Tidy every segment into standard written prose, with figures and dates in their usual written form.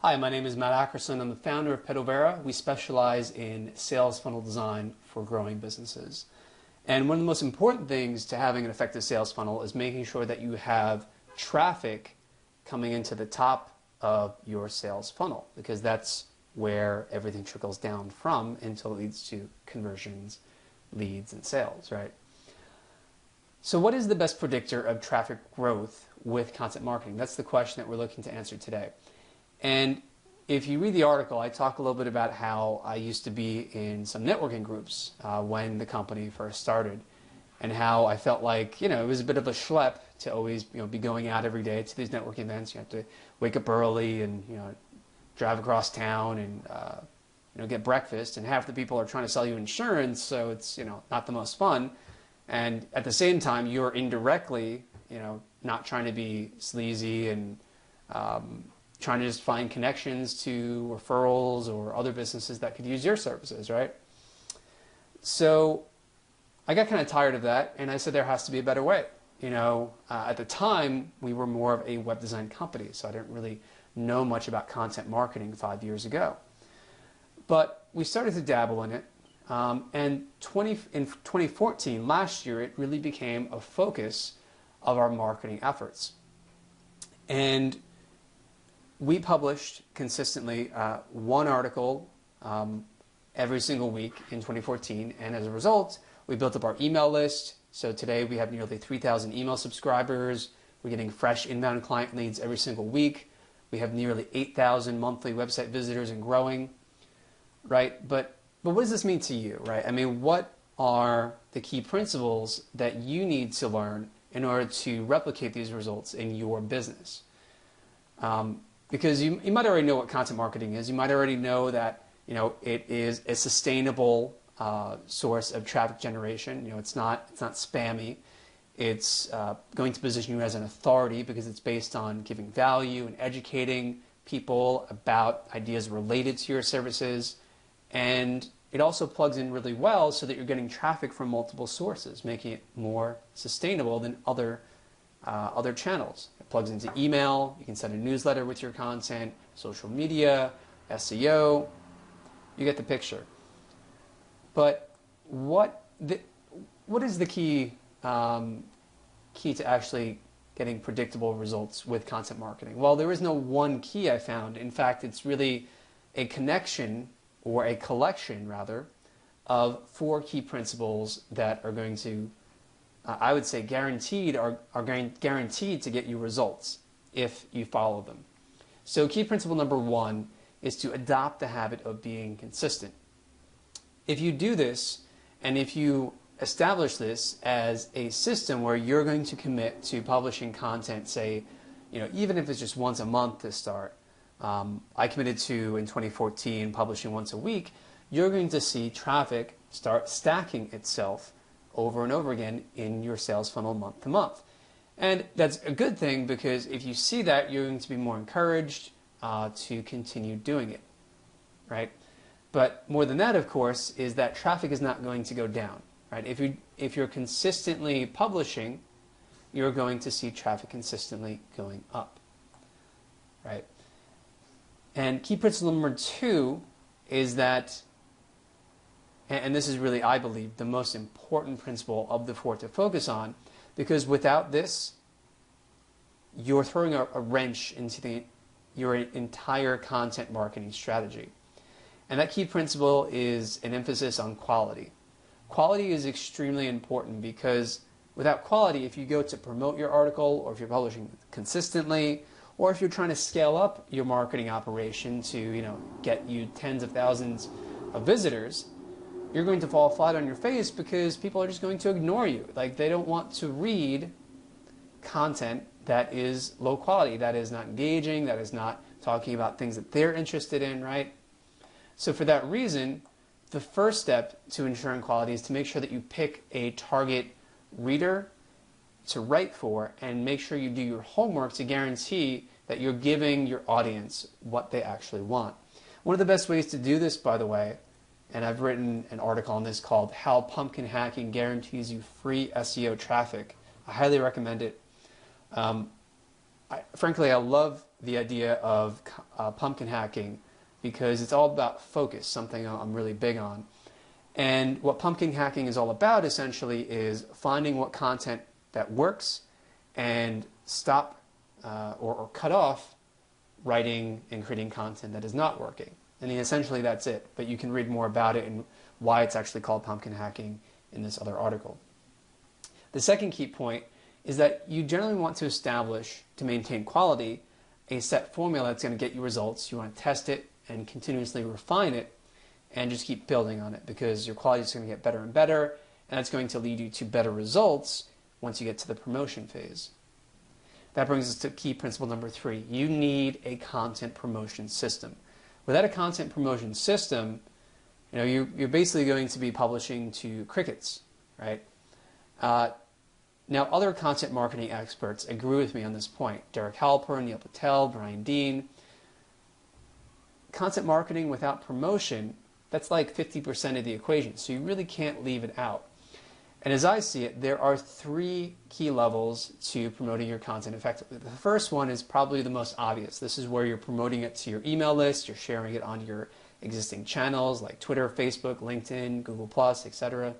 Hi, my name is Matt Ackerson. I'm the founder of Pedovera. We specialize in sales funnel design for growing businesses. And one of the most important things to having an effective sales funnel is making sure that you have traffic coming into the top of your sales funnel, because that's where everything trickles down from until it leads to conversions, leads, and sales, right? So what is the best predictor of traffic growth with content marketing? That's the question that we're looking to answer today. And if you read the article, I talk a little bit about how I used to be in some networking groups when the company first started, and how I felt like, it was a bit of a schlep to always, be going out every day to these networking events. You have to wake up early and, drive across town and, get breakfast, and half the people are trying to sell you insurance, so it's, not the most fun. And at the same time, you're indirectly, not trying to be sleazy and trying to just find connections to referrals or other businesses that could use your services, right? So I got kind of tired of that, and I said there has to be a better way. At the time, we were more of a web design company, so I didn't really know much about content marketing 5 years ago. But we started to dabble in it, and in 2014, last year, it really became a focus of our marketing efforts. And we published consistently one article every single week in 2014, and as a result, we built up our email list. So today we have nearly 3,000 email subscribers. We're getting fresh inbound client leads every single week. We have nearly 8,000 monthly website visitors and growing, right? But what does this mean to you, right? I mean, what are the key principles that you need to learn in order to replicate these results in your business? Because you might already know what content marketing is. You might already know that it is a sustainable source of traffic generation. It's not spammy. It's going to position you as an authority because it's based on giving value and educating people about ideas related to your services. And it also plugs in really well so that you're getting traffic from multiple sources, making it more sustainable than other channels. It plugs into email. You can send a newsletter with your content, social media, SEO. You get the picture. But what is the key to actually getting predictable results with content marketing? Well, there is no one key I found. In fact, it's really a connection, or a collection rather, of 4 key principles that are going to, I would say, guaranteed to get you results if you follow them. So key principle number 1 is to adopt the habit of being consistent. If you do this, and if you establish this as a system where you're going to commit to publishing content, say, even if it's just once a month to start, I committed to, in 2014, publishing once a week, you're going to see traffic start stacking itself over and over again in your sales funnel month to month. And that's a good thing, because if you see that, you're going to be more encouraged to continue doing it, right? But more than that, of course, is that traffic is not going to go down, right? If you're consistently publishing, you're going to see traffic consistently going up, right? And key principle number 2 is that, and this is really, I believe, the most important principle of the 4 to focus on, because without this, you're throwing a wrench into your entire content marketing strategy. And that key principle is an emphasis on quality. Quality is extremely important, because without quality, if you go to promote your article, or if you're publishing consistently, or if you're trying to scale up your marketing operation to get you tens of thousands of visitors, you're going to fall flat on your face, because people are just going to ignore you. Like, they don't want to read content that is low quality, that is not engaging, that is not talking about things that they're interested in, right? So for that reason, the first step to ensuring quality is to make sure that you pick a target reader to write for, and make sure you do your homework to guarantee that you're giving your audience what they actually want. One of the best ways to do this, by the way, and I've written an article on this called How Pumpkin Hacking Guarantees You Free SEO Traffic. I highly recommend it. Frankly, I love the idea of pumpkin hacking because it's all about focus, something I'm really big on. And what pumpkin hacking is all about essentially is finding what content that works and stop or cut off writing and creating content that is not working. And essentially that's it. But you can read more about it and why it's actually called pumpkin hacking in this other article. The second key point is that you generally want to establish, to maintain quality, a set formula that's going to get you results. You want to test it and continuously refine it and just keep building on it because your quality is going to get better and better, and that's going to lead you to better results once you get to the promotion phase. That brings us to key principle number 3. You need a content promotion system. Without a content promotion system, you're basically going to be publishing to crickets, right? Now, other content marketing experts agree with me on this point. Derek Halpern, Neil Patel, Brian Dean. Content marketing without promotion, that's like 50% of the equation, so you really can't leave it out. And as I see it, there are 3 key levels to promoting your content effectively. The first one is probably the most obvious. This is where you're promoting it to your email list, you're sharing it on your existing channels like Twitter, Facebook, LinkedIn, Google+, etc.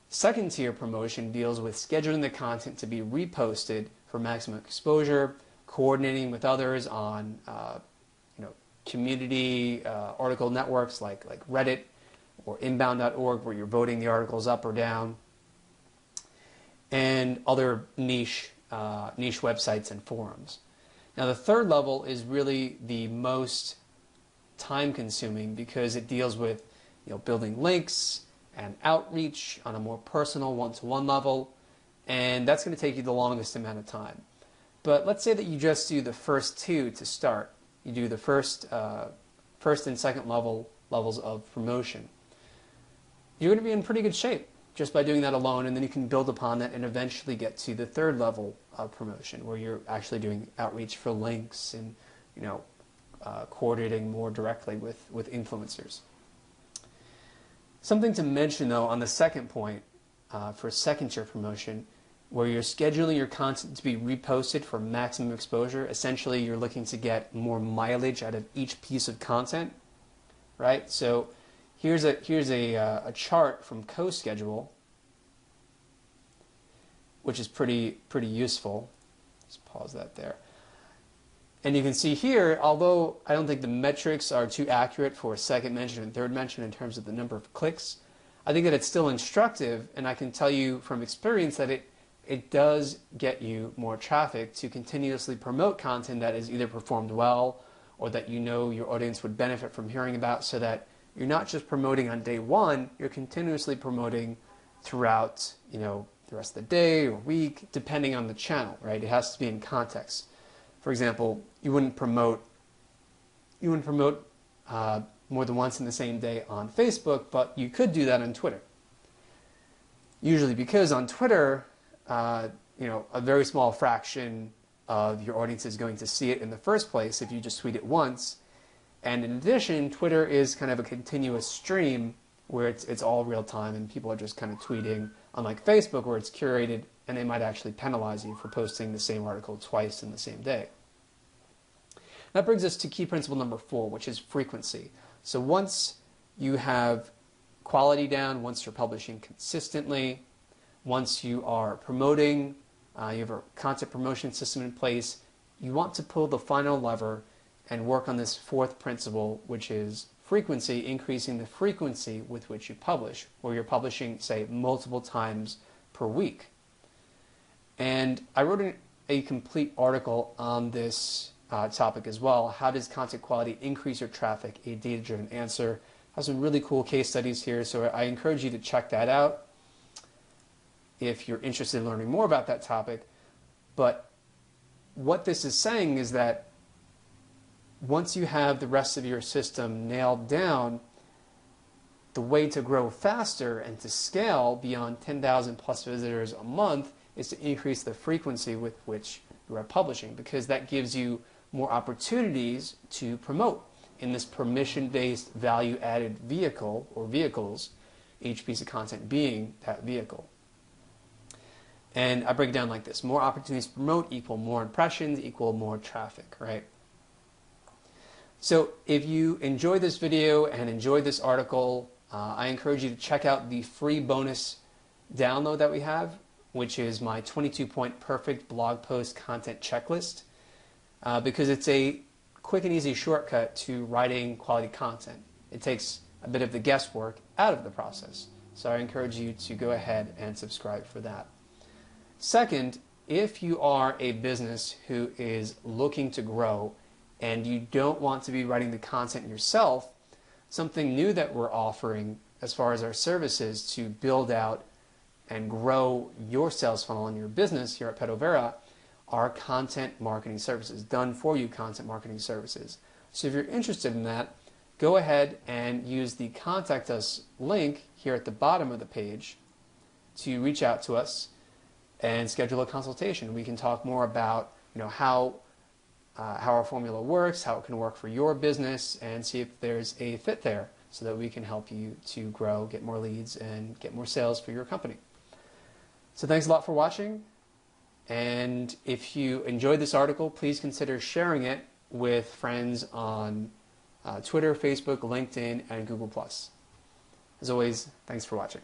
Second tier promotion deals with scheduling the content to be reposted for maximum exposure, coordinating with others on community article networks like Reddit or inbound.org where you're voting the articles up or down, and other niche websites and forums. Now the third level is really the most time consuming because it deals with building links and outreach on a more personal one-to-one level, and that's going to take you the longest amount of time. But let's say that you just do the first 2 to start. You do the first and second levels of promotion. You're going to be in pretty good shape just by doing that alone, and then you can build upon that and eventually get to the third level of promotion where you're actually doing outreach for links and coordinating more directly with influencers. Something to mention though on the second point for second tier promotion, where you're scheduling your content to be reposted for maximum exposure. Essentially, you're looking to get more mileage out of each piece of content, right? So here's a chart from CoSchedule, which is pretty useful. Let's pause that there. And you can see here, although I don't think the metrics are too accurate for second mention and third mention in terms of the number of clicks, I think that it's still instructive, and I can tell you from experience that it does get you more traffic to continuously promote content that is either performed well or that your audience would benefit from hearing about, so that you're not just promoting on day 1, you're continuously promoting throughout the rest of the day or week, depending on the channel, right? It has to be in context. For example, you wouldn't promote more than once in the same day on Facebook, but you could do that on Twitter. Usually because on Twitter, a very small fraction of your audience is going to see it in the first place if you just tweet it once. And in addition, Twitter is kind of a continuous stream where it's all real time and people are just kind of tweeting, unlike Facebook where it's curated and they might actually penalize you for posting the same article twice in the same day. That brings us to key principle number 4, which is frequency. So once you have quality down, once you're publishing consistently, once you are promoting, you have a content promotion system in place, you want to pull the final lever and work on this 4th principle, which is frequency, increasing the frequency with which you publish, where you're publishing, say, multiple times per week. And I wrote a complete article on this topic as well. How does content quality increase your traffic? A data-driven answer. I have some really cool case studies here, so I encourage you to check that out if you're interested in learning more about that topic. But what this is saying is that once you have the rest of your system nailed down, the way to grow faster and to scale beyond 10,000 plus visitors a month is to increase the frequency with which you are publishing, because that gives you more opportunities to promote in this permission-based value-added vehicle or vehicles, each piece of content being that vehicle. And I break it down like this. More opportunities to promote equal more impressions equal more traffic, right? So if you enjoyed this video and enjoyed this article, I encourage you to check out the free bonus download that we have, which is my 22-point perfect blog post content checklist, because it's a quick and easy shortcut to writing quality content. It takes a bit of the guesswork out of the process. So I encourage you to go ahead and subscribe for that. Second, if you are a business who is looking to grow and you don't want to be writing the content yourself, something new that we're offering as far as our services to build out and grow your sales funnel in your business here at Predictor are content marketing services, done for you content marketing services. So if you're interested in that, go ahead and use the Contact Us link here at the bottom of the page to reach out to us and schedule a consultation. We can talk more about how our formula works, how it can work for your business, and see if there's a fit there so that we can help you to grow, get more leads, and get more sales for your company. So thanks a lot for watching, and if you enjoyed this article, please consider sharing it with friends on Twitter, Facebook, LinkedIn, and Google+. As always, thanks for watching.